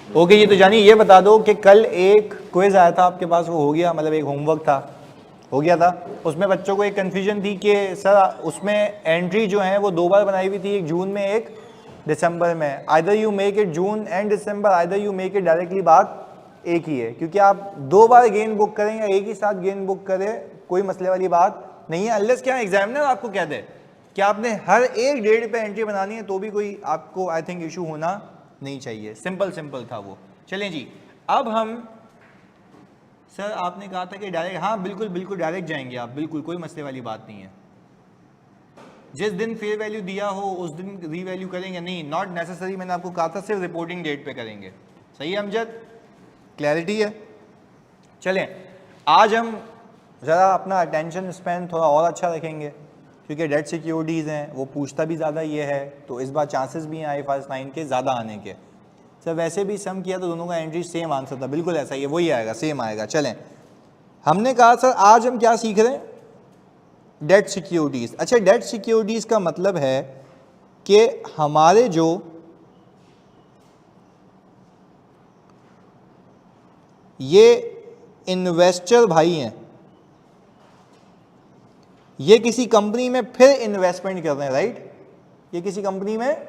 Okay ये तो जानी ये बता दो कि कल एक क्विज आया था आपके पास, वो हो गया, मतलब एक होमवर्क था, हो गया था। उसमें बच्चों को एक कन्फ्यूजन थी कि सर उसमें एंट्री जो है वो 2 बार बनाई हुई थी, एक जून में एक दिसंबर में। Either you make it June and December, either you make it directly, बात एक ही है। क्योंकि आप 2 बार गेम बुक करें या एक ही साथ गेम बुक करें, कोई मसले वाली बात नहीं है, अनलेस क्या एग्जामिनर आपको कह दे कि आपने हर एक डेट पे एंट्री बनानी है, तो भी कोई आपको आई थिंक इशू होना नहीं चाहिए। सिंपल सिंपल था वो। चलें जी, अब हम, सर आपने कहा था कि डायरेक्ट, हाँ बिल्कुल बिल्कुल डायरेक्ट जाएंगे आप, बिल्कुल कोई मसले वाली बात नहीं है। जिस दिन फेयर वैल्यू दिया हो उस दिन रीवैल्यू करेंगे नहीं, नॉट नेसेसरी, मैंने आपको कहा था सिर्फ रिपोर्टिंग डेट पे करेंगे। सही है अमजद, क्लैरिटी है? चलें आज हम ज़रा अपना अटेंशन स्पैन थोड़ा और अच्छा रखेंगे, क्योंकि डेट सिक्योरिटीज़ हैं, वो पूछता भी ज़्यादा ये है, तो इस बार चांसेस भी हैं IFRS 9 के ज़्यादा आने के। सर वैसे भी सम किया तो दोनों का एंट्री सेम आंसर था, बिल्कुल ऐसा ही है, वही आएगा, सेम आएगा। चलें हमने कहा सर आज हम क्या सीख रहे हैं, डेट सिक्योरिटीज़। अच्छा डेट सिक्योरिटीज़ का मतलब है कि हमारे जो ये इन्वेस्टर भाई हैं, ये किसी कंपनी में फिर इन्वेस्टमेंट कर रहे हैं, राइट? ये किसी कंपनी में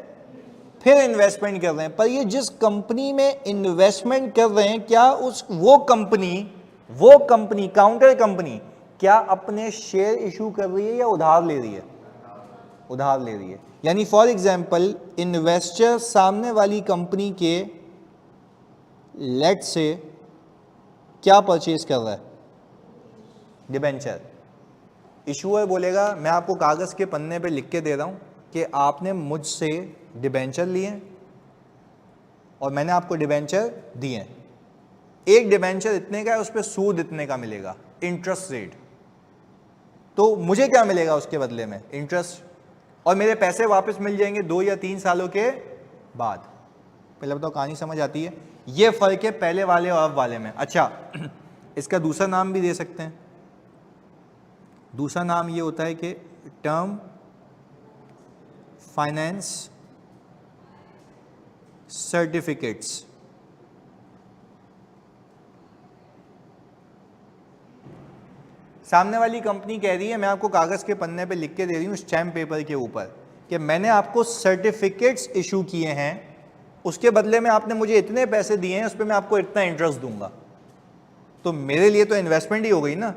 फिर इन्वेस्टमेंट कर रहे हैं, पर ये जिस कंपनी में इन्वेस्टमेंट कर रहे हैं, क्या वो कंपनी काउंटर कंपनी क्या अपने शेयर इशू कर रही है या उधार ले रही है? उधार ले रही है। यानी फॉर एग्जांपल इन्वेस्टर सामने वाली कंपनी के लेट से क्या परचेज कर रहा है? डिबेंचर। इशूअर बोलेगा मैं आपको कागज़ के पन्ने पे लिख के दे रहा हूं कि आपने मुझसे डिबेंचर लिए और मैंने आपको डिबेंचर दिए। एक डिबेंचर इतने का है, उस पर सूद इतने का मिलेगा, इंटरेस्ट रेट। तो मुझे क्या मिलेगा उसके बदले में? इंटरेस्ट, और मेरे पैसे वापस मिल जाएंगे 2 या 3 सालों के बाद। पहले बताओ कहानी समझ आती है? ये फर्क है पहले वाले और अब वाले में। अच्छा इसका दूसरा नाम भी दे सकते हैं, दूसरा नाम ये होता है कि टर्म फाइनेंस सर्टिफिकेट्स। सामने वाली कंपनी कह रही है मैं आपको कागज़ के पन्ने पे लिख के दे रही हूँ स्टैम्प पेपर के ऊपर कि मैंने आपको सर्टिफिकेट्स इशू किए हैं, उसके बदले में आपने मुझे इतने पैसे दिए हैं, उस पर मैं आपको इतना इंटरेस्ट दूंगा। तो मेरे लिए तो इन्वेस्टमेंट ही हो गई ना,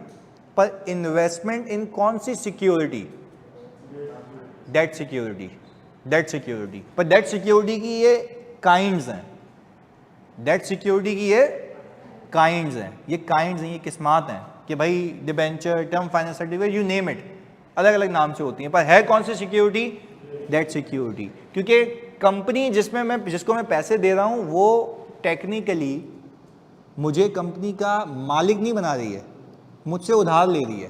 पर इन्वेस्टमेंट इन कौन सी security? Debt security. Debt security, पर डेट सिक्योरिटी की ये काइंड्स हैं, डेट सिक्योरिटी की ये काइंड्स हैं, ये काइंड्स हैं, ये किस्मात हैं कि भाई debenture, term finance certificate, you name it, अलग अलग नाम से होती हैं, पर है कौन सी सिक्योरिटी? Debt security. क्योंकि कंपनी जिसको मैं पैसे दे रहा हूं वो टेक्निकली मुझे कंपनी का मालिक नहीं बना रही है, मुझसे उधार ले रही है।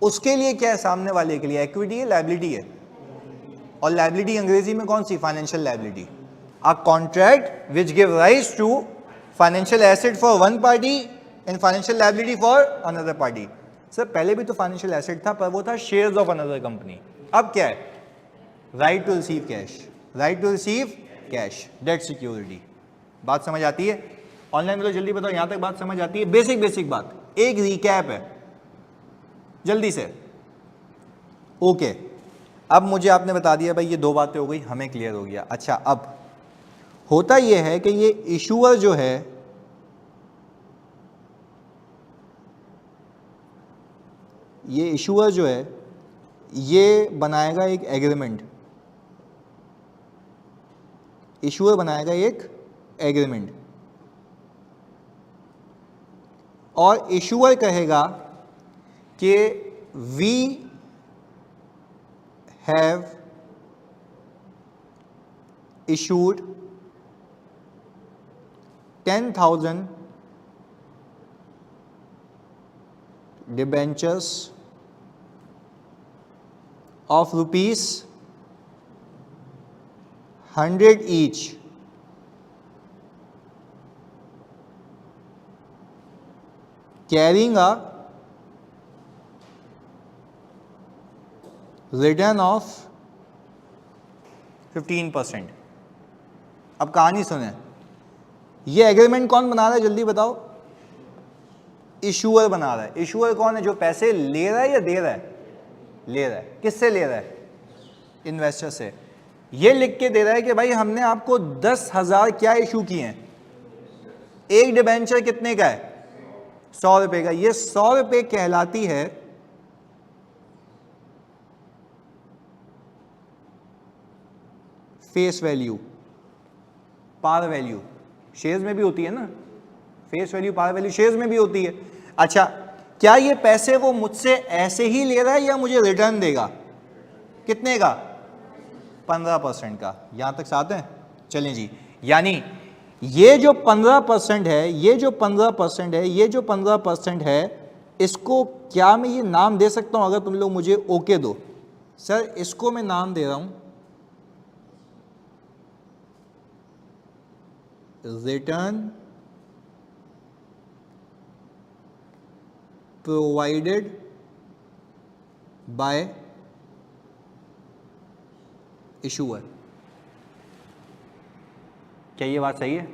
उसके लिए क्या है? सामने वाले के लिए इक्विटी है, लायबिलिटी है। और लायबिलिटी अंग्रेजी में कौन सी? Financial liability. A contract which give rise to financial asset for one party and financial liability for another party. Sir पहले भी तो फाइनेंशियल एसेट था, पर वो था शेयर्स ऑफ अनदर कंपनी। अब क्या है? Right to receive cash, right to receive cash, debt security. बात समझ आती है? ऑनलाइन में तो जल्दी बताओ, यहां तक बात समझ आती है? बेसिक बात, एक रिकैप है जल्दी से। ओके अब मुझे आपने बता दिया भाई ये 2 बातें हो गई, हमें क्लियर हो गया। अच्छा अब होता यह है कि ये इशूअर जो है ये बनाएगा एक एग्रीमेंट, इशूअर बनाएगा एक एग्रीमेंट, और इशूअर कहेगा कि we have issued 10,000 debentures of rupees 100 each carrying a return of 15%। अब कहानी सुने, ये एग्रीमेंट कौन बना रहा है जल्दी बताओ? इशूअर बना रहा है। इशूअर कौन है? जो पैसे ले रहा है या दे रहा है? ले रहा है। किससे ले रहा है? इन्वेस्टर से। ये लिख के दे रहा है कि भाई हमने आपको 10,000 क्या इशू किए हैं। एक डिबेंचर कितने का है? 100 रुपए का। ये 100 रुपए कहलाती है face value, par value. Shares में भी होती है ना face value, par value shares में भी होती है। अच्छा, क्या ये पैसे वो मुझसे ऐसे ही ले रहा है या मुझे रिटर्न देगा? कितने का? 15% का। यहां तक साथ हैं? चलें जी। यानी ये जो 15% है, ये जो 15% है, ये जो 15% है, इसको क्या मैं ये नाम दे सकता हूं? अगर तुम लोग मुझे ओके दो। सर इसको मैं नाम दे रहा हूं रिटर्न प्रोवाइडेड बाय इशूअर। क्या ये बात सही है?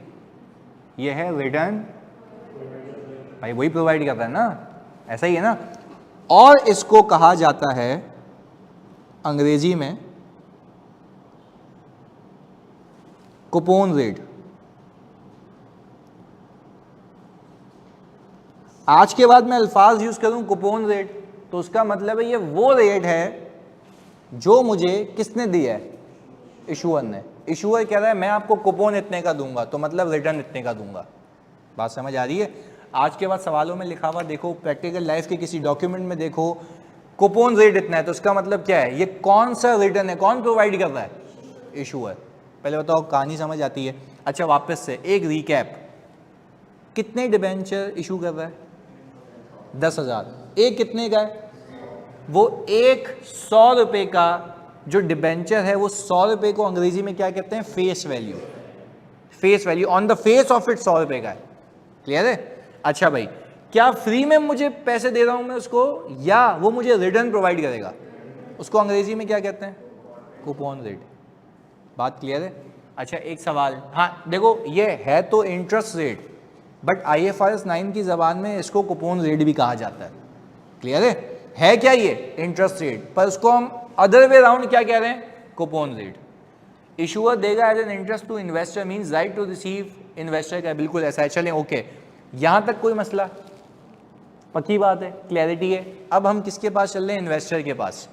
ये है रिटर्न, भाई वही प्रोवाइड करता है ना, ऐसा ही है ना। और इसको कहा जाता है अंग्रेजी में कूपन रेट। आज के बाद मैं अल्फाज यूज करूं कूपन रेट, तो उसका मतलब है ये वो रेट है जो मुझे किसने दिया है? इशूअर ने। इशूअर कह रहा है मैं आपको कूपन इतने का दूंगा, तो मतलब रिटर्न इतने का दूंगा। बात समझ आ रही है? आज के बाद सवालों में लिखा हुआ देखो, प्रैक्टिकल लाइफ के किसी डॉक्यूमेंट में देखो कूपन रेट इतना है, तो उसका मतलब क्या है? ये कौन सा रिटर्न है? कौन प्रोवाइड कर रहा है? इशूअर। पहले बताओ कहानी समझ आती है? अच्छा वापस से एक रिकैप, कितने डिबेंचर इशू कर रहा है? 10,000। एक कितने का है? वो एक 100 रुपए का जो डिबेंचर है, वो 100 रुपए को अंग्रेजी में क्या कहते हैं? Face value. Face value on the face of it 100 रुपए का है। क्लियर है? अच्छा भाई, क्या फ्री में मुझे पैसे दे रहा हूं मैं उसको, या वो मुझे रिटर्न प्रोवाइड करेगा? उसको अंग्रेजी में क्या कहते हैं? Coupon rate. बात क्लियर है? अच्छा एक सवाल, हाँ देखो ये है तो इंटरेस्ट रेट, बट IFRS 9 की जबान में इसको कूपन रेट भी कहा जाता है। क्लियर है क्या? ये इंटरेस्ट रेट, पर उसको हम अदर वे राउंड क्या कह रहे हैं? Coupon rate. इशूअर देगा as an interest to investor, means right to receive investor का। बिल्कुल ऐसा है। चलें ओके, यहां तक कोई मसला? पक्की बात है, क्लैरिटी है। अब हम किसके पास चल रहे हैं? इन्वेस्टर के पास।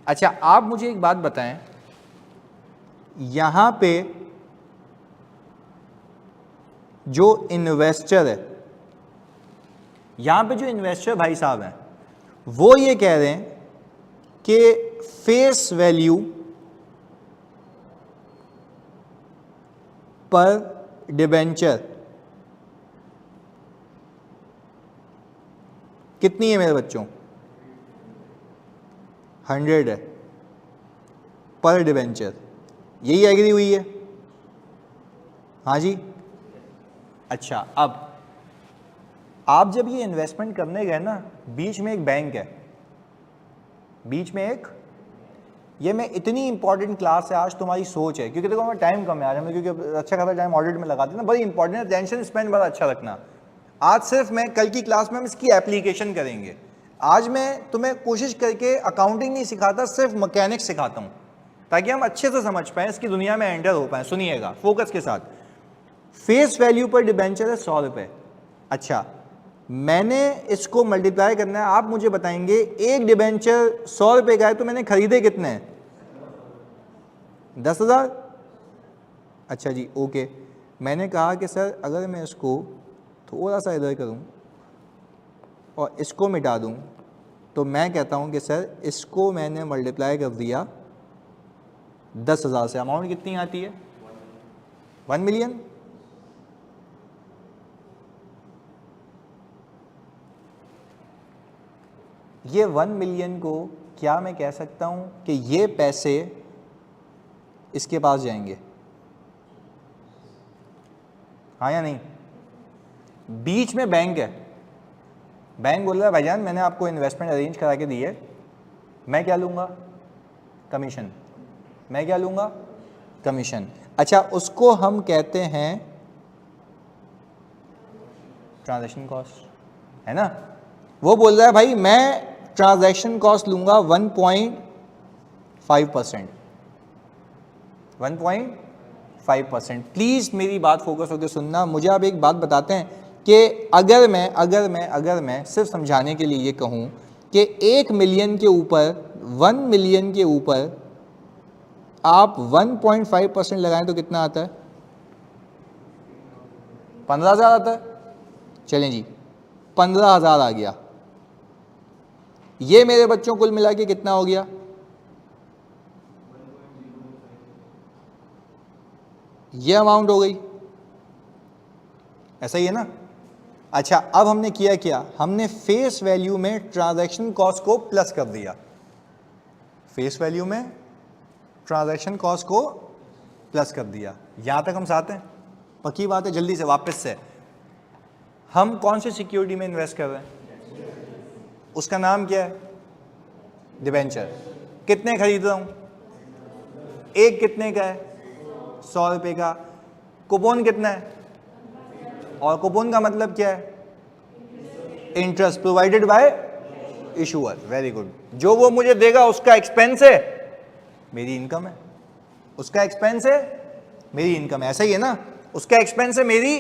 अच्छा आप मुझे एक बात बताएं, यहां पे जो इन्वेस्टर है, यहां पे जो इन्वेस्टर भाई साहब हैं, वो ये कह रहे हैं कि फेस वैल्यू पर डिबेंचर कितनी है मेरे बच्चों? 100 है पर डिबेंचर। यही एग्री हुई है? हाँ जी। अच्छा अब आप जब ये इन्वेस्टमेंट करने गए ना, बीच में एक बैंक है, बीच में एक, ये मैं इतनी इंपॉर्टेंट क्लास है आज, तुम्हारी सोच है, क्योंकि देखो हमें टाइम कम है आज, हमें क्योंकि अच्छा खासा टाइम ऑडिट में लगा देना, बड़ी इंपॉर्टेंट है, अटेंशन स्पेंड बड़ा अच्छा रखना। आज सिर्फ मैं, कल की क्लास में हम इसकी एप्लीकेशन करेंगे। आज मैं तुम्हें कोशिश करके अकाउंटिंग नहीं सिखाता, सिर्फ मैकेनिक्स सिखाता हूँ, ताकि हम अच्छे से समझ पाएँ, इसकी दुनिया में एंटर हो पाएँ। सुनिएगा फोकस के साथ। फेस वैल्यू पर डिबेंचर है 100 रुपये। अच्छा मैंने इसको मल्टीप्लाई करना है, आप मुझे बताएंगे एक डिबेंचर 100 रुपये का है, तो मैंने खरीदे कितने हैं? 10,000। अच्छा जी ओके, मैंने कहा कि सर अगर मैं इसको थोड़ा सा इधर करूं और इसको मिटा दूं, तो मैं कहता हूं कि सर इसको मैंने मल्टीप्लाई कर दिया 10,000 से। अमाउंट कितनी आती है? 1 मिलियन। ये 1 मिलियन को क्या मैं कह सकता हूं कि ये पैसे इसके पास जाएंगे, हाँ या नहीं? बीच में बैंक है, बैंक बोल रहा है भाईजान मैंने आपको इन्वेस्टमेंट अरेंज करा के दी है, मैं क्या लूँगा? कमीशन। मैं क्या लूँगा? कमीशन। अच्छा उसको हम कहते हैं ट्रांजैक्शन कॉस्ट, है ना। वो बोल रहा है भाई मैं ट्रांजैक्शन कॉस्ट लूंगा 1.5%, 1.5%। प्लीज मेरी बात फोकस होकर सुनना। मुझे आप एक बात बताते हैं कि अगर मैं सिर्फ समझाने के लिए ये कहूं कि 1 मिलियन के ऊपर, 1 मिलियन के ऊपर आप 1.5% लगाएं तो कितना आता है? 15,000 आता है। चलें जी, 15,000 आ गया। ये मेरे बच्चों कुल मिला के कितना हो गया? ये अमाउंट हो गई, ऐसा ही है ना। अच्छा, अब हमने किया क्या? हमने फेस वैल्यू में ट्रांजैक्शन कॉस्ट को प्लस कर दिया। फेस वैल्यू में ट्रांजैक्शन कॉस्ट को प्लस कर दिया। यहां तक हम साथ हैं? पक्की बात है। जल्दी से वापस से, हम कौन सी सिक्योरिटी में इन्वेस्ट कर रहे हैं? उसका नाम क्या है? डिबेंचर। कितने खरीद रहा हूं? एक कितने का है? 100 रुपए का। कूपन कितना है? और कूपन का मतलब क्या है? Interest provided by issuer. Very good. जो वो मुझे देगा उसका एक्सपेंस है, मेरी इनकम है। उसका एक्सपेंस है, मेरी इनकम है। ऐसा ही है ना, उसका एक्सपेंस है, मेरी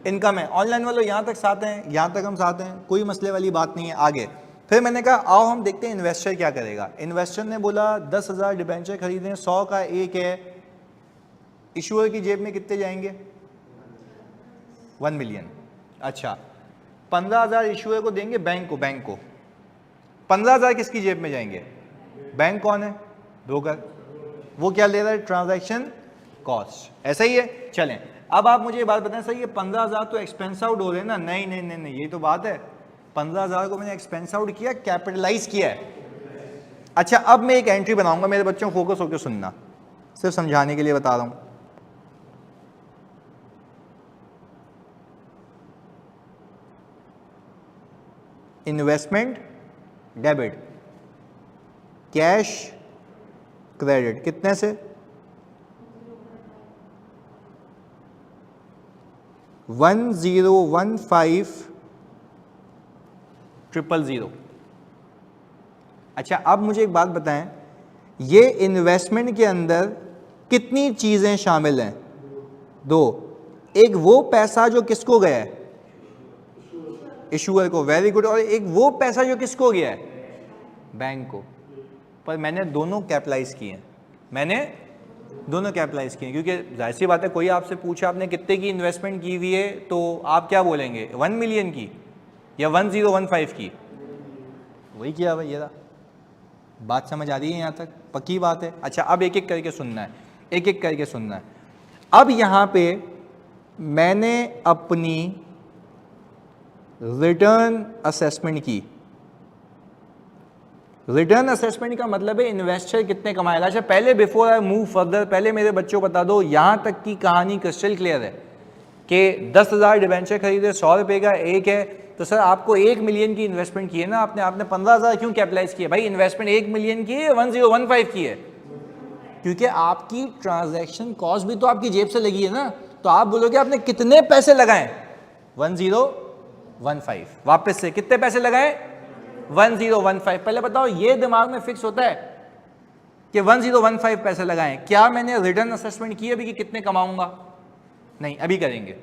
इनकम है। ऑनलाइन वालों यहां तक साथ हैं? यहां तक हम साथ हैं, कोई मसले वाली बात नहीं है। आगे फिर मैंने कहा आओ हम देखते हैं इन्वेस्टर क्या करेगा। इन्वेस्टर ने बोला 10,000 डिबेंचर खरीदें, 100 का एक है। इशूअर की जेब में कितने जाएंगे? 1 मिलियन। अच्छा, 15,000 इशूअर को देंगे, बैंक को 15,000 किसकी जेब में जाएंगे? बैंक कौन है? ब्रोकर। वो क्या ले रहा है? Transaction cost. ऐसा ही है। चलें, अब आप मुझे ये बात बताएं, सर ये 15,000 तो एक्सपेंस आउट हो रहे हैं ना? नहीं नहीं नहीं नहीं, ये तो बात है, 15,000 को मैंने एक्सपेंस आउट किया, कैपिटलाइज किया है। अच्छा, अब मैं एक एंट्री बनाऊंगा, मेरे बच्चों को फोकस होकर सुनना, सिर्फ समझाने के लिए बता रहा हूं। इन्वेस्टमेंट डेबिट, कैश क्रेडिट, कितने से? 1015,000। अच्छा, अब मुझे एक बात बताएं, ये इन्वेस्टमेंट के अंदर कितनी चीजें शामिल हैं? 2। एक वो पैसा जो किसको गया है? इशूअर को। Very good. और एक वो पैसा जो किसको गया है? बैंक को। पर मैंने दोनों कैपिटलाइज किए हैं, क्योंकि जाहिर सी बात है, कोई आपसे पूछा आपने कितने की इन्वेस्टमेंट की हुई है, तो आप क्या बोलेंगे? 1 मिलियन की या 1015 की? वही किया भाई। ये बात समझ आ रही है यहां तक? पक्की बात है। अच्छा, अब एक एक करके सुनना है, अब यहां पे मैंने अपनी रिटर्न असेसमेंट की। रिटर्न असेसमेंट का मतलब है इन्वेस्टर कितने कमाएगा। अच्छा, पहले बिफोर आई मूव फर्दर, पहले मेरे बच्चों बता दो, यहां तक की कहानी क्रिस्टल क्लियर है कि 10,000 डिबेंचर खरीदे, 100 रुपए का एक है, तो सर आपको 1 मिलियन की इन्वेस्टमेंट की है ना आपने 15,000 क्यों कैपिटलाइज किया? भाई इन्वेस्टमेंट 1 मिलियन की है, 1015 की है, क्योंकि आपकी ट्रांजैक्शन कॉस्ट भी तो आपकी जेब से लगी है ना। तो आप बोलोगे आपने कितने पैसे लगाए? 1015। वापस से, कितने पैसे लगाए? 1015। पहले बताओ, ये दिमाग में फिक्स होता है कि 1015 पैसे लगाएं। क्या मैंने रिटर्न असेसमेंट की अभी कि कितने कमाऊंगा? नहीं, अभी करेंगे।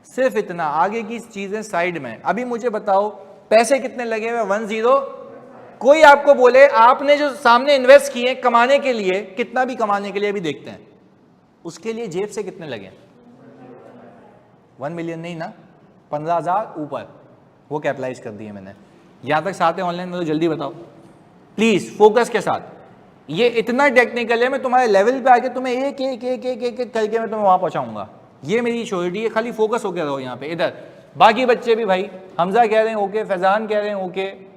सिर्फ इतना, आगे की चीजें साइड में। अभी मुझे बताओ पैसे कितने लगे हुए? 10। कोई आपको बोले आपने जो सामने इन्वेस्ट किए कमाने के लिए, कितना भी कमाने के लिए, अभी देखते हैं उसके लिए जेब से कितने लगे? 1 मिलियन नहीं ना, 15,000 ऊपर, वो कैपिटलाइज कर दिए मैंने। यहां तक साथ है ऑनलाइन में? तो जल्दी बताओ प्लीज, फोकस के साथ। ये इतना टेक्निकल है, मैं तुम्हारे लेवल पे आके तुम्हें एक एक एक एक एक करके मैं तुम्हें वहां पहुंचाऊंगा। ये मेरी श्योरिटी है, खाली फोकस होकर रहो यहाँ पे। इधर बाकी बच्चे भी, भाई हमजा कह रहे हैं ओके, फैजान कह रहे हैं ओके,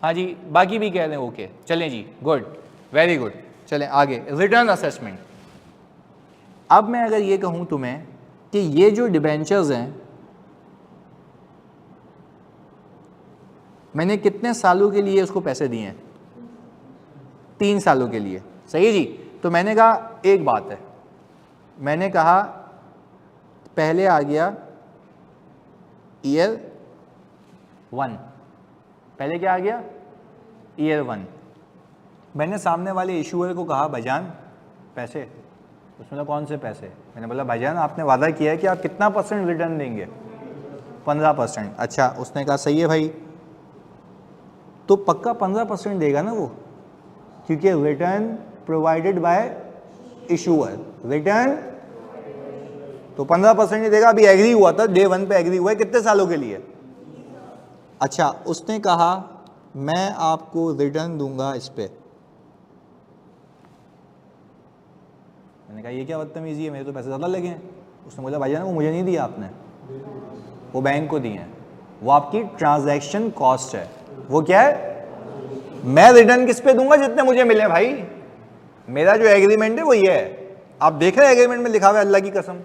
हाँ जी बाकी भी कह रहे हैं ओके। चलें जी, गुड, वेरी गुड। चलें आगे, रिटर्न असेसमेंट। अब मैं अगर ये कहूं तुम्हें कि ये जो डिबेंचर्स हैं, मैंने कितने सालों के लिए उसको पैसे दिए हैं? 3 सालों के लिए। सही जी। तो मैंने कहा एक बात है, मैंने कहा पहले आ गया ईयर 1, पहले क्या आ गया, ईयर 1। मैंने सामने वाले इशूअर को कहा भाईजान पैसे, उसने कहा कौन से पैसे, मैंने बोला भाईजान आपने वादा किया है कि आप कितना % रिटर्न देंगे, 15%। अच्छा, उसने कहा सही है भाई, तो पक्का 15% देगा ना वो, क्योंकि return provided bye issuer, return तो 15% ही देगा। अभी एग्री हुआ था, डे 1 पे एग्री हुआ है, कितने सालों के लिए। अच्छा, उसने कहा मैं आपको रिटर्न दूंगा इस पे। मैंने कहा ये क्या बदतमीजी है, मेरे तो पैसे ज़्यादा लगे हैं। उसने बोला भाईजान वो मुझे नहीं दिया आपने, वो बैंक को दिए हैं, वो आपकी ट्रांजैक्शन कॉस्ट है। वो क्या है, मैं रिटर्न किस पे दूंगा, जितने मुझे मिले भाई, मेरा जो एग्रीमेंट है वो ये है। आप देख रहे हैं एग्रीमेंट में लिखा हुआ है अल्लाह की कसम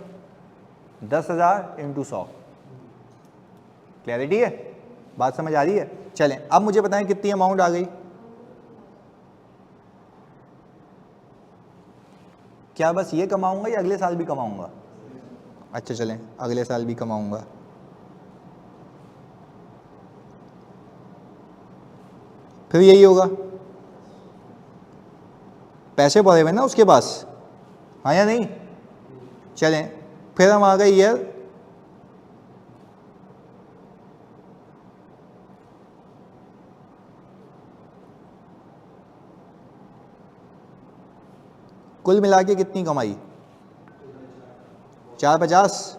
10,000 × 100। क्लैरिटी है, बात समझ आ रही है। चलें अब मुझे बताएं कितनी अमाउंट आ गई। क्या बस ये कमाऊंगा या अगले साल भी कमाऊंगा। अच्छा चलें, अगले साल भी कमाऊंगा। फिर यही होगा, पैसे पड़े हुए ना उसके पास, हाँ या नहीं। चलें फिर हम आ गए ईयर कुल मिला के कितनी कमाई, 450।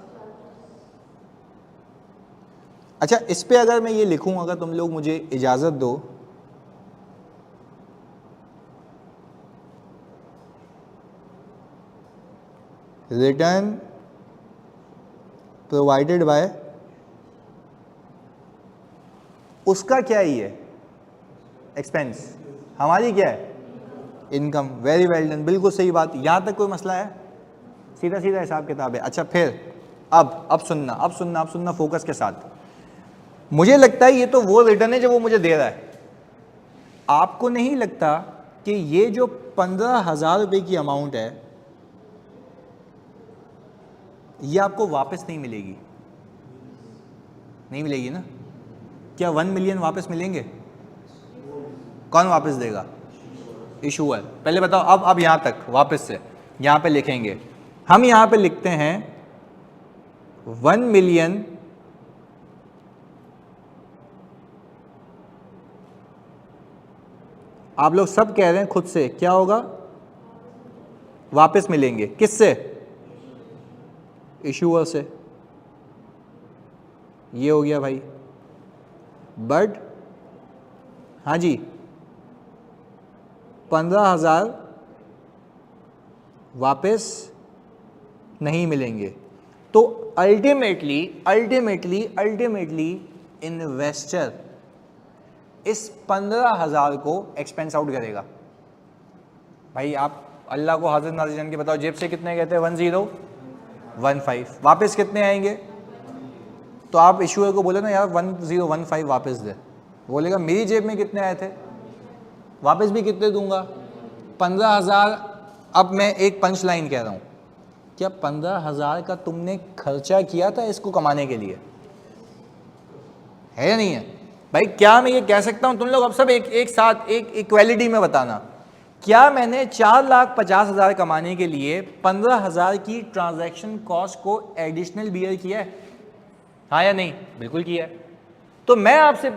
अच्छा, इस पे अगर मैं ये लिखूं, अगर तुम लोग मुझे इजाजत दो, रिटर्न प्रोवाइडेड बाय, उसका क्या ही है, एक्सपेंस, हमारी क्या है, इनकम। वेरी वेल डन, बिल्कुल सही बात। यहां तक कोई मसला है, सीधा सीधा हिसाब किताब है। अच्छा फिर अब सुनना फोकस के साथ। मुझे लगता है ये तो वो रिटर्न है जो वो मुझे दे रहा है। आपको नहीं लगता कि ये जो 15,000 रुपए की अमाउंट है ये आपको वापस नहीं मिलेगी, नहीं मिलेगी ना। क्या 1 मिलियन वापस मिलेंगे, कौन वापस देगा, इशूअर। पहले बताओ, अब यहां तक वापस से यहां पे लिखेंगे, हम यहां पे लिखते हैं 1 मिलियन आप लोग सब कह रहे हैं खुद से, क्या होगा, वापस मिलेंगे, किससे, इशूअर से। ये हो गया भाई। बट हाँ जी, 15,000 वापस नहीं मिलेंगे। तो अल्टीमेटली इन्वेस्टर इस 15,000 को एक्सपेंस आउट करेगा। भाई आप अल्लाह को हाजिर नाज़िर जान के बताओ, जेब से कितने कहते हैं, 1015, वापस कितने आएंगे। तो आप इशूअर को बोले ना यार 1015 वापस दे, बोलेगा मेरी जेब में कितने आए थे, वापस भी कितने दूंगा, 15,000। अब मैं एक पंच लाइन कह रहा हूं, क्या 15,000 का तुमने खर्चा किया था इसको कमाने के लिए, है या नहीं है भाई। क्या मैं ये कह सकता हूं, तुम लोग अब सब एक साथ एक इक्वालिटी में बताना, क्या मैंने 4,50,000 कमाने के लिए 15,000 की ट्रांजैक्शन कॉस्ट को एडिशनल बियर किया है, हाँ या नहीं, बिल्कुल किया है। तो मैं आपसे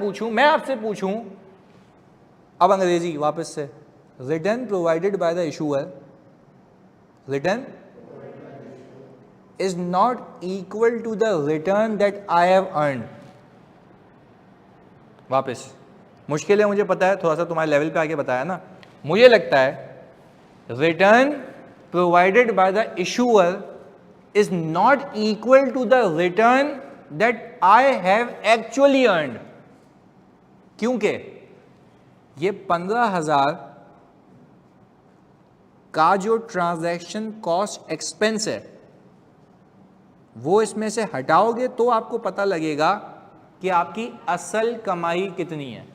पूछूं अब अंग्रेजी वापस से, return provided by the issuer, return is not equal to the return that I have earned. वापस, मुश्किल है मुझे पता है, थोड़ा सा तुम्हारे लेवल पे आके बताया ना। मुझे लगता है return provided by the issuer is not equal to the return that I have actually earned, क्योंकि ये 15,000 का जो ट्रांजैक्शन कॉस्ट एक्सपेंस है वो इसमें से हटाओगे तो आपको पता लगेगा कि आपकी असल कमाई कितनी है,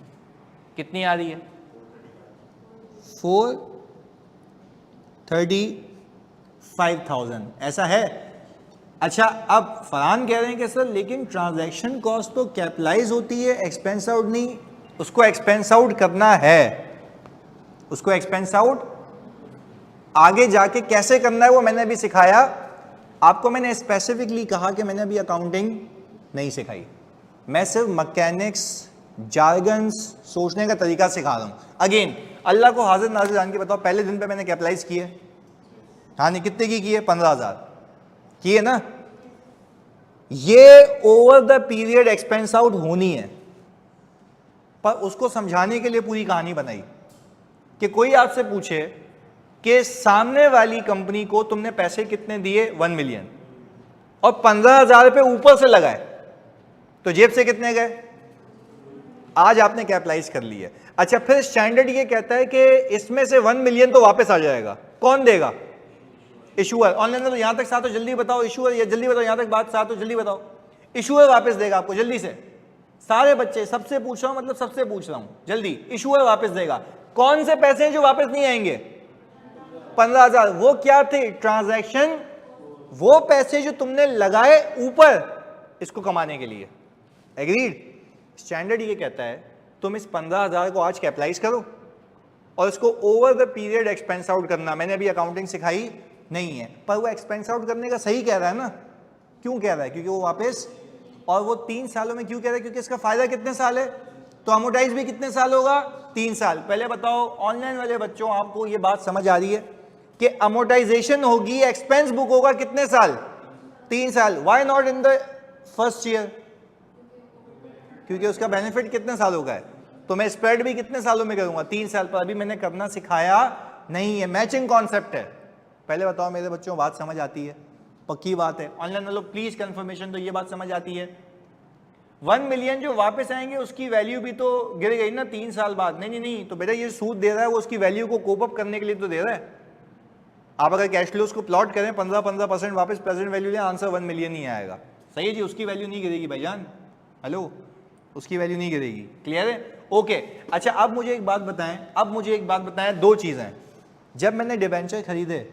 कितनी आ रही है, 435,000, ऐसा है। अच्छा, अब फरहान कह रहे हैं कि सर लेकिन ट्रांजैक्शन कॉस्ट तो कैपिटलाइज होती है, एक्सपेंस आउट नहीं। उसको एक्सपेंस आउट करना है, उसको एक्सपेंस आउट आगे जाके कैसे करना है वो मैंने अभी सिखाया आपको। मैंने स्पेसिफिकली कहा कि मैंने अभी अकाउंटिंग नहीं सिखाई, मैं सिर्फ मैकेनिक्स, जार्गन्स, सोचने का तरीका सिखा रहा हूं। अगेन अल्लाह को हाजिर नाजिर जान के बताओ, पहले दिन पे मैंने कैपिटलाइज किए? हाँ नहीं, कितने की किए? 15,000 किए ना। ये over the period expense out होनी है, पर उसको समझाने के लिए पूरी कहानी बनाई कि कोई आपसे पूछे कि सामने वाली कंपनी को तुमने पैसे कितने दिए? 1 मिलियन, और 15,000 रुपए ऊपर से लगाए, तो जेब से कितने गए? आज आपने कैपिटलाइज कर ली है। अच्छा, फिर स्टैंडर्ड ये कहता है कि इसमें से 1 मिलियन तो वापस आ जाएगा, कौन देगा? इशूअर। ऑनलाइन में तो यहां तक साथ हो, जल्दी बताओ इशूअर, या जल्दी बताओ, यहां तक बात साथ हो, जल्दी बताओ। इशूअर वापस देगा आपको, जल्दी से। सारे बच्चे, सबसे पूछ रहा हूं, मतलब सबसे पूछ रहा हूं, जल्दी। इशूअर वापस देगा। कौन से पैसे हैं जो वापस नहीं आएंगे? 15,000। वो क्या थे? ट्रांजैक्शन, वो पैसे जो तुमने लगाए ऊपर इसको कमाने के लिए। एग्रीड? स्टैंडर्ड ये कहता है तुम इस 15,000 को आज कैपिटलाइज करो और इसको over the period expense out करना। मैंने अभी अकाउंटिंग सिखाई नहीं है, पर वो एक्सपेंस आउट करने का सही कह रहा है ना। क्यों कह रहा है? क्योंकि वो वापस, और वो 3 सालों में क्यों कह रहा है? क्योंकि इसका फायदा कितने साल है, तो अमोर्टाइज भी कितने साल होगा? 3 साल। पहले बताओ ऑनलाइन वाले बच्चों, आपको ये बात समझ आ रही है कि अमोर्टाइजेशन होगी, एक्सपेंस बुक होगा कितने साल? 3 साल। Why not in the first year? क्योंकि उसका बेनिफिट कितने सालों का है, तो मैं स्प्रेड भी कितने सालों में करूंगा? 3 साल। पर अभी मैंने करना सिखाया नहीं है, मैचिंग कॉन्सेप्ट है। पहले बताओ मेरे बच्चों, बात समझ आती है? पक्की बात है। ऑनलाइन वालों प्लीज कंफर्मेशन, तो ये बात समझ आती है? 1 मिलियन जो वापस आएंगे उसकी वैल्यू भी तो गिर गई ना 3 साल बाद। नहीं नहीं नहीं, तो बेटा ये सूद दे रहा है, वो उसकी वैल्यू को कोप अप करने के लिए तो दे रहा है। आप अगर कैश फ्लोस को प्लॉट करें 15% वापस प्रेजेंट वैल्यू लें, आंसर 1 मिलियन ही आएगा। सही है जी, उसकी वैल्यू नहीं गिरेगी भाईजान। हेलो, उसकी वैल्यू नहीं गिरेगी। क्लियर है? ओके। अच्छा, अब मुझे एक बात बताएं, 2 चीजें। जब मैंने डिबेंचर खरीदे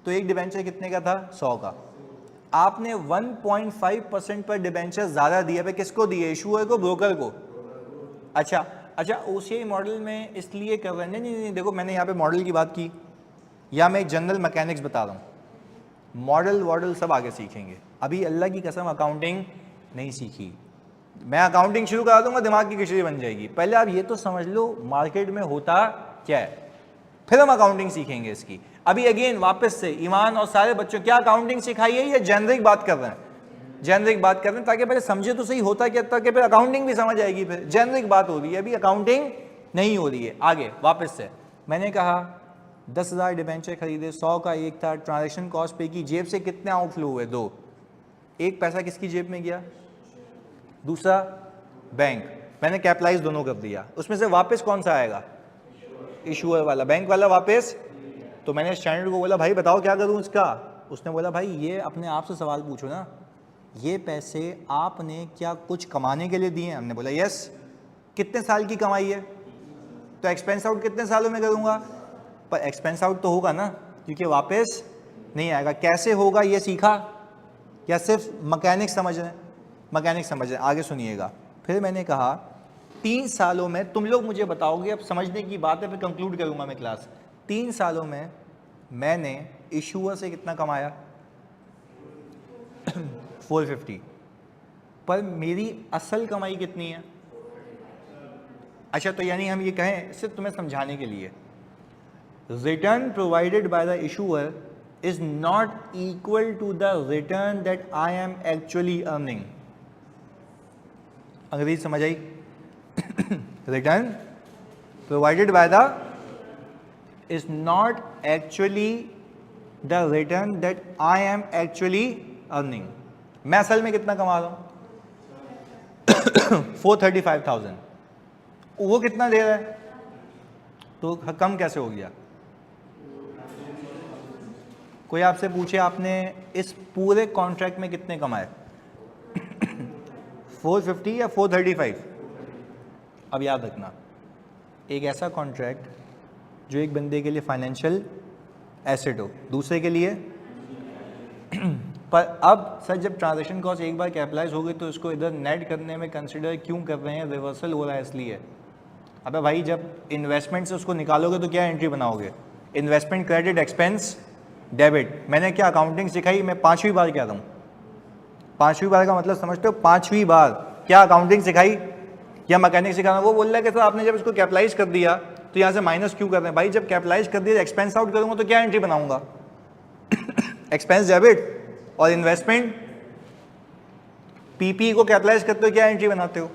तो एक डिबेंचर कितने का था? 100 का। आपने 1.5% पर डिबेंचर ज्यादा दिए, पे किसको दिए? इशूअर को, ब्रोकर को? अच्छा, ओसीआई मॉडल में इसलिए कर रहे हैं? नहीं, देखो मैंने यहाँ पे मॉडल की बात की, या मैं एक जनरल मैकेनिक्स बता रहा हूँ। मॉडल वॉडल सब आगे सीखेंगे, अभी अल्लाह की कसम अकाउंटिंग नहीं सीखी। मैं अकाउंटिंग शुरू करा दूंगा, दिमाग की खिचड़ी बन जाएगी। पहले आप ये तो समझ लो मार्केट में होता क्या है, फिर हम अकाउंटिंग सीखेंगे इसकी। अभी अगेन वापस से ईमान और सारे बच्चों, क्या अकाउंटिंग सिखाई है? ये जेनरिक बात कर रहे हैं, जेनरिक बात कर रहे हैं, ताकि पहले समझे तो सही होता क्या, ताकि फिर अकाउंटिंग भी समझ आएगी। फिर जेनरिक बात हो रही है, अभी अकाउंटिंग नहीं हो रही है। आगे वापस से मैंने कहा 10,000 डिबेंचर खरीदे, 100 का एक था, ट्रांजेक्शन कॉस्ट पे की, जेब से कितने आउटफ्लो हुए? 2। एक पैसा किसकी जेब में गया? दूसरा बैंक। मैंने कैपिटलाइज दोनों कर दिया, उसमें से वापस कौन सा आएगा? इशूअर वाला, बैंक वाला वापस। तो मैंने स्टैंडर्ड को बोला भाई बताओ क्या करूं इसका? उसने बोला भाई ये अपने आप से सवाल पूछो ना, ये पैसे आपने क्या कुछ कमाने के लिए दिए? हमने बोला यस। कितने साल की कमाई है? तो एक्सपेंस आउट कितने सालों में करूंगा? पर एक्सपेंस आउट तो होगा ना, क्योंकि वापस नहीं आएगा। कैसे होगा ये सीखा, या सिर्फ मैकेनिक्स समझ रहे हैं? मैकेनिक्स समझ रहे हैं। आगे सुनिएगा। फिर मैंने कहा 3 सालों में तुम लोग मुझे बताओगे, अब समझने की बात है, फिर कंक्लूड करूंगा मैं क्लास। 3 सालों में मैंने इशूअर से कितना कमाया? 450। पर मेरी असल कमाई कितनी है? अच्छा, तो यानी हम ये कहें सिर्फ तुम्हें समझाने के लिए, return provided by the issuer is not equal to the return that I am actually earning. अंग्रेजी समझ आई? Return provided by the is not actually the return that I am actually earning. मैं असल में कितना कमा रहा हूं? 435,000। वो कितना दे रहा है? तो कम कैसे हो गया? कोई आपसे पूछे आपने इस पूरे कॉन्ट्रैक्ट में कितने कमाए? 450 या 435? अब याद रखना, एक ऐसा कॉन्ट्रैक्ट जो एक बंदे के लिए फाइनेंशियल एसेट हो, दूसरे के लिए पर अब सर जब ट्रांजैक्शन कॉस्ट एक बार कैपिटलाइज हो गई तो इसको इधर नेट करने में कंसिडर क्यों कर रहे हैं, रिवर्सल हो रहा है इसलिए। अबे भाई जब इन्वेस्टमेंट से उसको निकालोगे तो क्या एंट्री बनाओगे, इन्वेस्टमेंट क्रेडिट एक्सपेंस डेबिट। मैंने क्या अकाउंटिंग सिखाई, मैं 5वीं बार कह रहा हूँ, 5वीं बार का मतलब समझते हो, 5वीं बार क्या अकाउंटिंग सिखाई या मैकेनिक सिखाना। वो बोल रहा है कि सर आपने जब इसको कैपिटलाइज कर दिया तो यहाँ से माइनस क्यों कर रहे हैं। भाई जब कैपिटलाइज कर दिया एक्सपेंस आउट करूंगा तो क्या एंट्री बनाऊंगा, एक्सपेंस डेबिट। और इन्वेस्टमेंट पीपी को कैपिटलाइज करते हो क्या एंट्री बनाते हो,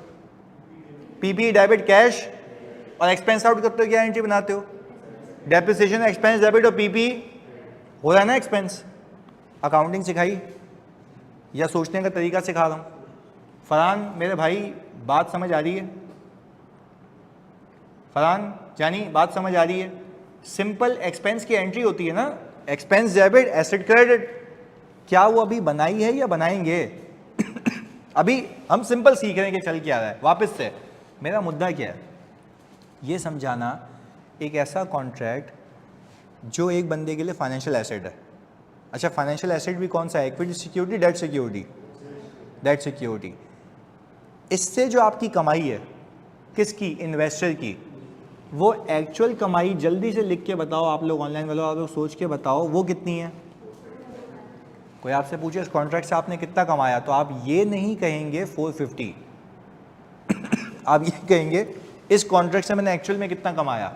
पीपी डेबिट कैश, और एक्सपेंस आउट करते हो क्या एंट्री बनाते हो, डेप्रिसिएशन एक्सपेंस डेबिट, और पीपी हो रहा है ना एक्सपेंस। अकाउंटिंग सिखाई या सोचने का तरीका सिखा रहा हूं। फरहान मेरे भाई बात समझ आ रही है, फरहान जानी बात समझ आ रही है। सिंपल एक्सपेंस की एंट्री होती है ना, एक्सपेंस डेबिट एसेट क्रेडिट। क्या वो अभी बनाई है या बनाएंगे अभी हम सिंपल सीख रहे हैं कि चल क्या रहा है। वापस से मेरा मुद्दा क्या है, ये समझाना एक ऐसा कॉन्ट्रैक्ट जो एक बंदे के लिए फाइनेंशियल एसेट है। अच्छा फाइनेंशियल एसेट भी कौन सा है, equity security, debt security, debt security. इससे जो आपकी कमाई है, किसकी, इन्वेस्टर की, वो एक्चुअल कमाई जल्दी से लिख के बताओ आप लोग, ऑनलाइन वालों आप लोग सोच के बताओ वो कितनी है। कोई आपसे पूछे इस कॉन्ट्रैक्ट से आपने कितना कमाया, तो आप ये नहीं कहेंगे 450 आप ये कहेंगे इस कॉन्ट्रैक्ट से मैंने एक्चुअल में कितना कमाया,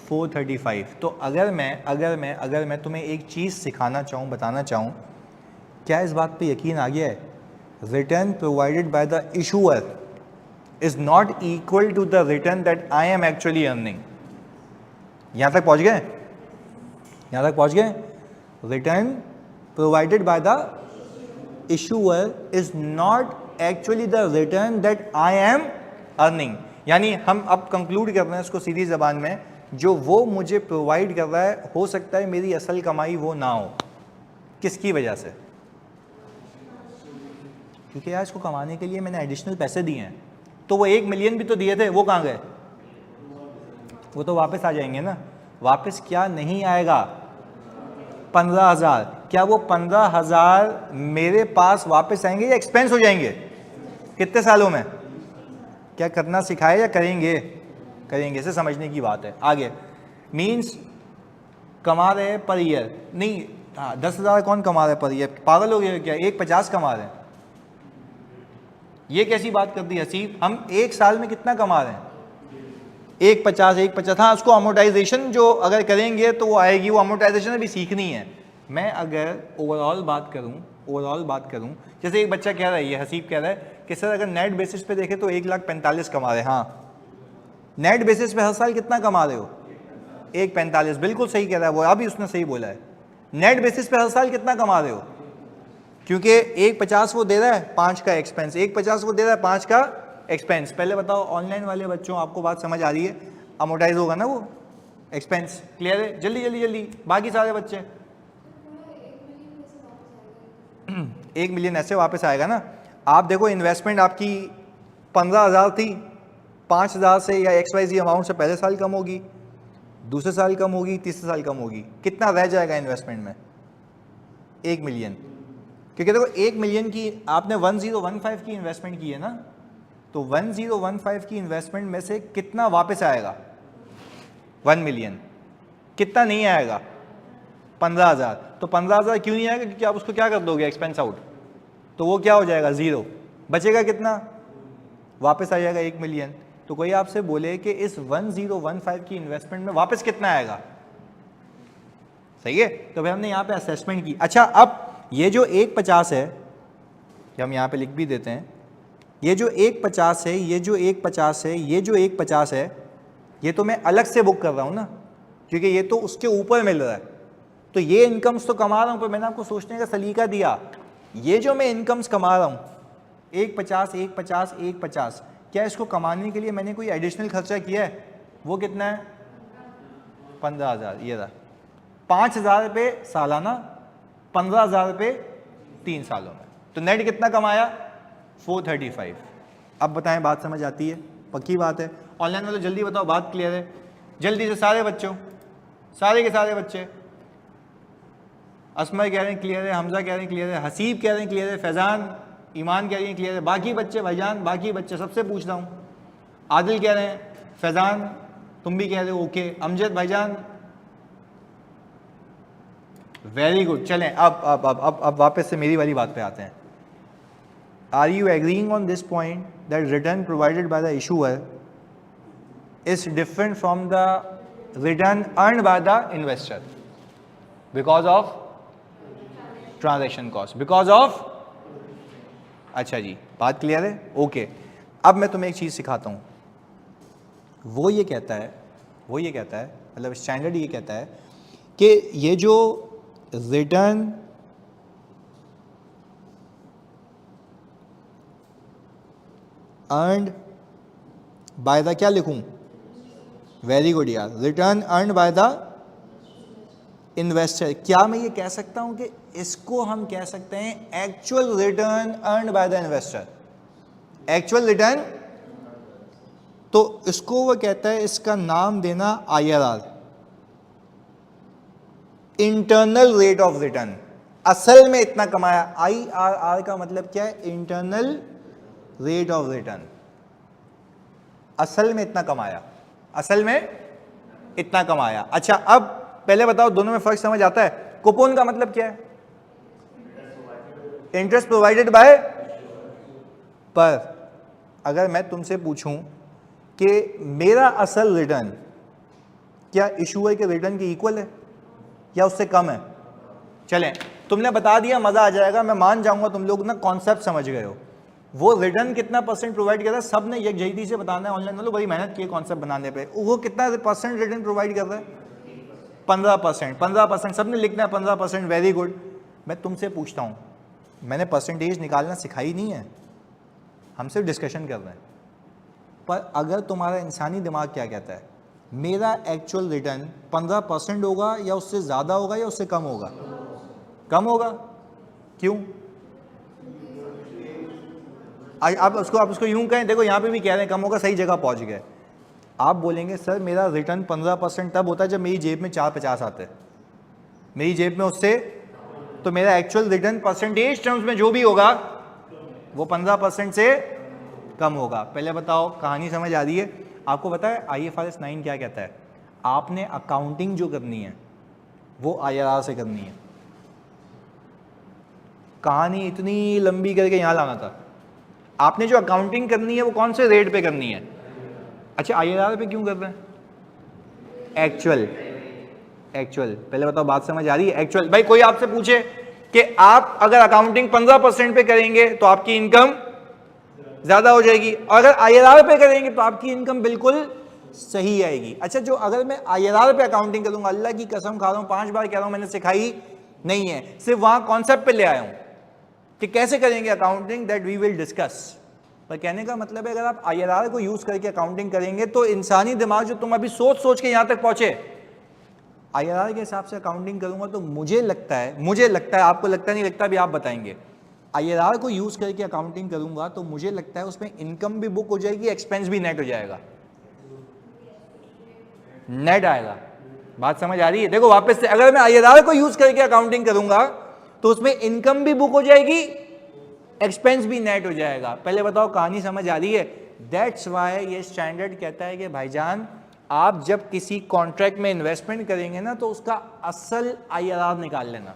435। तो अगर मैं तुम्हें एक चीज़ सिखाना चाहूँ, बताना चाहूँ, क्या इस बात पे यकीन आ गया है, return provided by the issuer is not equal to the return that I am actually earning. यहाँ तक पहुँच गए, यहाँ तक पहुँच गए। Return provided by the issuer is not actually the return that I am earning। यानी हम अब कंक्लूड कर रहे हैं इसको सीधी जबान में, जो वो मुझे प्रोवाइड कर रहा है हो सकता है मेरी असल कमाई वो ना हो। किसकी वजह से, क्योंकि यार इसको कमाने के लिए मैंने एडिशनल पैसे दिए हैं। तो वो 1 मिलियन भी तो दिए थे, वो कहाँ गए, वो तो वापस आ जाएंगे ना। वापस क्या नहीं आएगा, 15,000। क्या वो 15,000 मेरे पास वापस आएंगे या एक्सपेंस हो जाएंगे, कितने सालों में। क्या करना सिखाए या करेंगे, करेंगे, इसे समझने की बात है। आगे मींस कमा रहे हैं पर ईयर नहीं, हाँ 10,000 कौन कमा रहा है पर ईयर, पागल हो गए क्या, 150 कमा रहे हैं। ये कैसी बात कर दी हसीब, हम एक साल में कितना कमा रहे हैं, 150। हाँ उसको अमोर्टाइजेशन जो अगर करेंगे तो वो आएगी, वो अमोर्टाइजेशन अभी सीखनी है। मैं अगर ओवरऑल बात करूं, जैसे एक बच्चा कह रहा है, ये हसीब कह रहा है कि सर अगर नेट बेसिस पे देखें तो 1,45,000 कमा रहे हैं। हाँ नेट बेसिस पे हर साल कितना कमा रहे हो, 1,45,000। बिल्कुल सही कह रहा है वो, अभी उसने सही बोला है। नेट बेसिस पे हर साल कितना कमा रहे हो, क्योंकि 150 वो दे रहा है 5 का एक्सपेंस, 150 वो दे रहा है 5 का एक्सपेंस। पहले बताओ ऑनलाइन वाले बच्चों आपको बात समझ आ रही है, अमोर्टाइज होगा ना वो एक्सपेंस, क्लियर है। जल्दी जल्दी जल्दी बाकी सारे बच्चे 1 मिलियन ऐसे वापस आएगा ना। आप देखो इन्वेस्टमेंट आपकी 15,000 थी, 5,000 से या XYZ अमाउंट से पहले साल कम होगी, दूसरे साल कम होगी, तीसरे साल कम होगी, कितना रह जाएगा इन्वेस्टमेंट में, 1 मिलियन। क्योंकि देखो 1 मिलियन की आपने 1015 की इन्वेस्टमेंट की है ना, तो 1015 की इन्वेस्टमेंट में से कितना वापस आएगा, 1 मिलियन। कितना नहीं आएगा, 15,000। तो 15,000 क्यों नहीं आएगा, क्योंकि आप उसको क्या कर दोगे, एक्सपेंस आउट, तो वो क्या हो जाएगा, 0। बचेगा कितना, वापस आ जाएगा 1 मिलियन। तो कोई आपसे बोले कि इस 1015 की इन्वेस्टमेंट में वापस कितना आएगा, सही है। तो भाई हमने यहाँ पे असेसमेंट की। अच्छा अब ये जो 150 है, हम यहाँ पे लिख भी देते हैं, ये जो 150 है, ये जो 150 है, ये जो 150 है, ये तो मैं अलग से बुक कर रहा हूँ ना, क्योंकि ये तो उसके ऊपर मिल रहा है। तो ये इनकम्स तो कमा रहा हूँ, पर मैंने आपको सोचने का सलीका दिया। ये जो मैं इनकम्स कमा रहा हूँ 150 150 150, क्या इसको कमाने के लिए मैंने कोई एडिशनल खर्चा किया है, वो कितना है, 15,000। ये रहा 5,000 रुपये सालाना, 15,000 रुपये 3 सालों में, तो नेट कितना कमाया, 435। अब बताएं बात समझ आती है, पक्की बात है। ऑनलाइन वाले जल्दी बताओ, बात क्लियर है, जल्दी से सारे बच्चों, सारे के सारे बच्चे। असमर कह रहे हैं क्लियर है, हमजा कह रहे हैं क्लियर है, हसीब कह रहे हैं क्लियर है, फैज़ान ईमान कह रही हैं क्लियर है, बाकी बच्चे भाईजान बाकी बच्चे सबसे पूछ रहा हूँ, आदिल कह रहे हैं, फैज़ान तुम भी कह रहे हो ओके, अमजद भाईजान वेरी गुड। चलें अब वापस से मेरी वाली बात पे आते हैं। Are you agreeing on this point that return provided by the issuer is different from the return earn by the investor because of transaction cost, because of, अच्छा जी बात क्लियर है, ओके। अब मैं तुम्हें एक चीज़ सिखाता हूँ। वो ये कहता है मतलब स्टैंडर्ड ये कहता है कि ये जो रिटर्न अर्नड बाय द, क्या लिखूं, वेरी गुड यार, return earned bye the investor, क्या मैं ये कह सकता हूं कि इसको हम कह सकते हैं actual return earned bye the investor, actual return. तो इसको वो कहता है, इसका नाम देना IRR, internal rate of return. असल में इतना कमाया, IRR का मतलब क्या है, इंटरनल रेट ऑफ रिटर्न। असल में इतना कमाया, असल में इतना कमाया। अच्छा अब पहले बताओ दोनों में फर्क समझ आता है? कूपन का मतलब क्या है? इंटरेस्ट प्रोवाइडेड बाय, पर अगर मैं तुमसे पूछूं कि मेरा असल रिटर्न क्या इशूअर के रिटर्न के इक्वल है या उससे कम है? चलें तुमने बता दिया, मजा आ जाएगा, मैं मान जाऊंगा तुम लोग ना कॉन्सेप्ट समझ गए हो। वो रिटर्न कितना परसेंट प्रोवाइड कर रहा है, सब ने यकजहती से बताना है। ऑनलाइन वालों बड़ी मेहनत की है कॉन्सेप्ट बनाने पे। वो कितना परसेंट रिटर्न प्रोवाइड कर रहा है? 15%। 15% सबने लिखना है, 15%, वेरी गुड। मैं तुमसे पूछता हूँ, मैंने परसेंटेज निकालना सिखाई नहीं है, हम सिर्फ डिस्कशन कर रहे हैं। पर अगर तुम्हारा इंसानी दिमाग क्या कहता है, मेरा एक्चुअल रिटर्न 15% होगा या उससे ज़्यादा होगा या उससे कम होगा? कम होगा। क्यों? आप उसको यूं कहें, देखो यहाँ पे भी कह रहे हैं कम होगा, सही जगह पहुँच गए। आप बोलेंगे सर मेरा रिटर्न 15% तब होता है जब मेरी जेब में 450 आते हैं, मेरी जेब में उससे, तो मेरा एक्चुअल रिटर्न परसेंटेज टर्म्स में जो भी होगा वो 15% से कम होगा। पहले बताओ कहानी समझ आ रही है? आपको पता है IFRS 9 क्या कहता है? आपने अकाउंटिंग जो करनी है वो IRR से करनी है। कहानी इतनी लंबी करके यहां लाना था। आपने जो अकाउंटिंग करनी है वो कौन से रेट पे करनी है? अच्छा IRR पे क्यों कर रहे हैं? एक्चुअल। पहले बताओ बात समझ आ रही है? एक्चुअल। भाई कोई आपसे पूछे कि आप अगर अकाउंटिंग 15% पे करेंगे तो आपकी इनकम ज्यादा हो जाएगी, और अगर IRR पे करेंगे तो आपकी इनकम बिल्कुल सही आएगी। अच्छा जो अगर मैं IRR पे अकाउंटिंग करूंगा, अल्लाह की कसम खा रहा हूं, 5 बार कह रहा हूं, मैंने सिखाई नहीं है, सिर्फ वहां कॉन्सेप्ट पे ले आया हूं कि कैसे करेंगे accounting, that we will discuss. पर कहने का मतलब है अगर आप IRR को यूज करके अकाउंटिंग करेंगे तो इंसानी दिमाग जो तुम अभी सोच सोच के यहां तक पहुंचे, IRR के हिसाब से अकाउंटिंग करूंगा तो मुझे लगता है, आपको लगता नहीं लगता, भी आप बताएंगे, IRR को यूज करके अकाउंटिंग करूंगा तो मुझे लगता है उसमें इनकम भी बुक हो जाएगी, एक्सपेंस भी नेट हो जाएगा, नेट आएगा। बात समझ आ रही है? देखो वापस से, अगर मैं IRR को यूज करके अकाउंटिंग करूंगा तो उसमें इनकम भी बुक हो जाएगी, एक्सपेंस भी नेट हो जाएगा। पहले बताओ कहानी समझ आ रही है? दैट्स वाई ये स्टैंडर्ड कहता है कि भाईजान आप जब किसी कॉन्ट्रैक्ट में इन्वेस्टमेंट करेंगे ना तो उसका असल IRR निकाल लेना।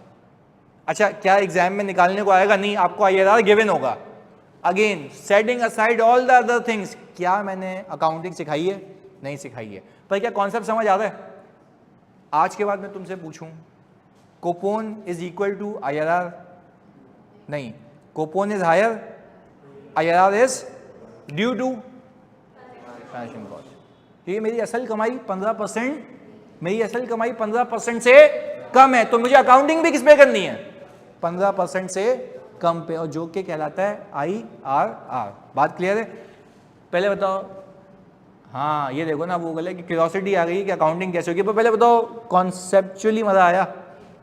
अच्छा क्या एग्जाम में निकालने को आएगा? नहीं, आपको IRR गिवन होगा। Again setting aside all the other things, क्या मैंने अकाउंटिंग सिखाई है? नहीं सिखाई है, पर क्या कॉन्सेप्ट समझ आ रहा है? आज के बाद मैं तुमसे पूछूं coupon is equal to IRR? नहीं, coupon is higher, IRR is due to transaction cost. ये मेरी असल कमाई 15%, मेरी असल कमाई 15% से कम है, तो मुझे अकाउंटिंग भी किस पे करनी है? 15% से कम पे, और जो के कहलाता है IRR। बात क्लियर है? पहले बताओ, हाँ ये देखो ना, वो बोले कि क्यूरियोसिटी आ गई कि अकाउंटिंग कैसे होगी, पर पहले बताओ कॉन्सेप्चुअली मजा आया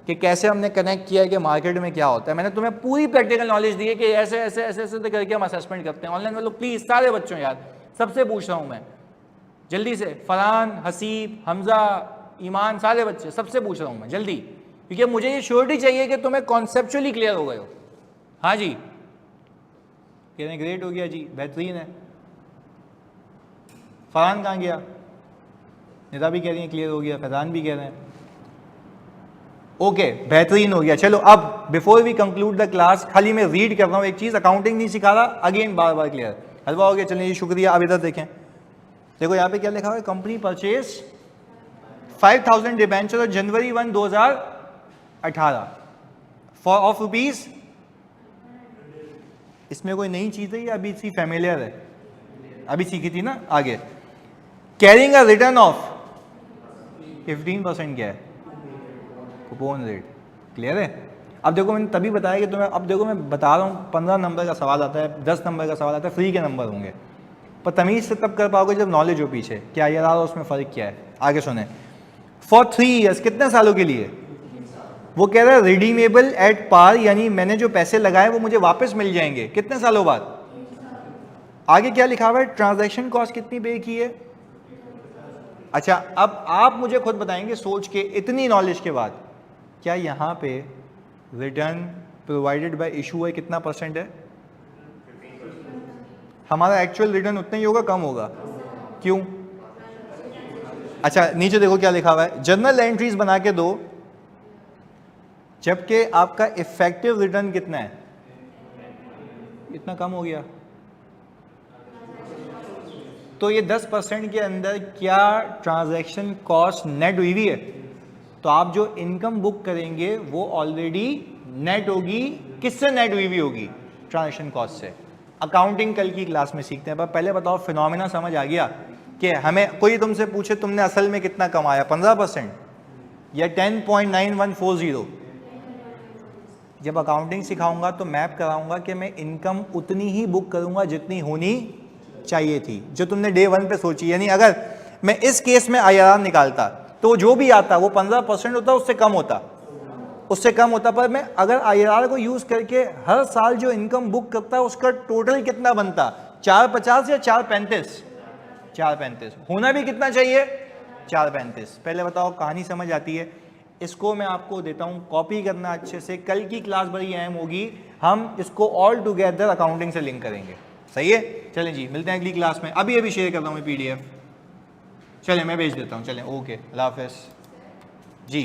कि कैसे हमने कनेक्ट किया है कि मार्केट में क्या होता है। मैंने तुम्हें पूरी प्रैक्टिकल नॉलेज दी है कि ऐसे ऐसे ऐसे ऐसे करके हम असेसमेंट करते हैं। ऑनलाइन वालों प्लीज सारे बच्चों यार, सबसे पूछ रहा हूँ मैं जल्दी से, फरहान, हसीब, हमजा, ईमान, सारे बच्चे सबसे पूछ रहा हूँ मैं जल्दी, क्योंकि मुझे ये श्योरिटी चाहिए कि तुम्हें कॉन्सेप्चुअली क्लियर हो गए हो। हाँ जी, कह रहे हैं ग्रेट हो गया जी, बेहतरीन है। फरहान कहाँ गया? निदा भी कह रही है क्लियर हो गया, फैजान भी कह रहे हैं ओके बेहतरीन हो गया। चलो अब before we conclude the class, खाली मैं रीड कर रहा हूँ एक चीज़, अकाउंटिंग नहीं सिखा रहा, अगेन बार बार क्लियर, हलवा हो गया। चलिए शुक्रिया। अब इधर देखें, देखो यहाँ पे क्या लिखा हुआ है, company purchase 5000 debenture January 1 2018 for of rupees. इसमें कोई नई चीज़ है या अभी सी फैमिलियर है? अभी सीखी थी ना आगे। कैरिंग अ रिटर्न ऑफ 15% क्या है? Coupon rate. क्लियर है? अब देखो मैंने तभी बताया कि तुम्हें, अब देखो मैं बता रहा हूँ 15 नंबर का सवाल आता है, 10 नंबर का सवाल आता है, फ्री के नंबर होंगे, पर तमीज़ से तब कर पाओगे जब नॉलेज हो पीछे क्या ये रहा, उसमें फ़र्क क्या है। आगे सुने, फॉर 3 ईयर्स, कितने सालों के लिए? वो कह रहा है रिडीमेबल एट पार, यानी मैंने जो पैसे लगाए वो मुझे वापस मिल जाएंगे कितने सालों बाद। आगे क्या लिखा हुआ है, ट्रांजैक्शन कॉस्ट कितनी पे की है? अच्छा अब आप मुझे खुद बताएंगे सोच के, इतनी नॉलेज के बाद, क्या यहाँ पे रिटर्न प्रोवाइडेड बाय इशूअर कितना % है? हमारा एक्चुअल रिटर्न उतना ही होगा, कम होगा? क्यों? अच्छा नीचे देखो क्या लिखा हुआ है, जर्नल एंट्रीज बना के दो, जबकि आपका इफेक्टिव रिटर्न कितना है? इतना कम हो गया। तो ये 10% के अंदर क्या ट्रांजैक्शन कॉस्ट नेट हुई हुई है? तो आप जो इनकम बुक करेंगे वो ऑलरेडी नेट होगी। किससे नेट हुई हुई होगी? ट्रांजैक्शन कॉस्ट से। अकाउंटिंग कल की क्लास में सीखते हैं, पर पहले बताओ फिनोमिना समझ आ गया कि हमें कोई तुमसे पूछे तुमने असल में कितना कमाया, 15% या 10.9140? जब अकाउंटिंग सिखाऊंगा तो मैप कराऊंगा कि मैं इनकम उतनी ही बुक करूंगा जितनी होनी चाहिए थी, जो तुमने डे 1 पे सोची। यानी अगर मैं इस केस में IRR निकालता तो जो भी आता वो 15% होता, उससे कम होता, उससे कम होता। पर मैं अगर IRR को यूज करके हर साल जो इनकम बुक करता उसका टोटल कितना बनता? 450 या 435? 435 होना भी कितना चाहिए? 435। पहले बताओ कहानी समझ आती है? इसको मैं आपको देता हूं कॉपी करना अच्छे से, कल की क्लास बड़ी अहम होगी, हम इसको ऑल टुगेदर अकाउंटिंग से लिंक करेंगे। सही है? चलें जी, मिलते हैं अगली क्लास में। अभी शेयर कर रहा हूँ मैं PDF, चलें मैं भेज देता हूँ। चलें ओके, अल्लाह हाफ़िज़ जी।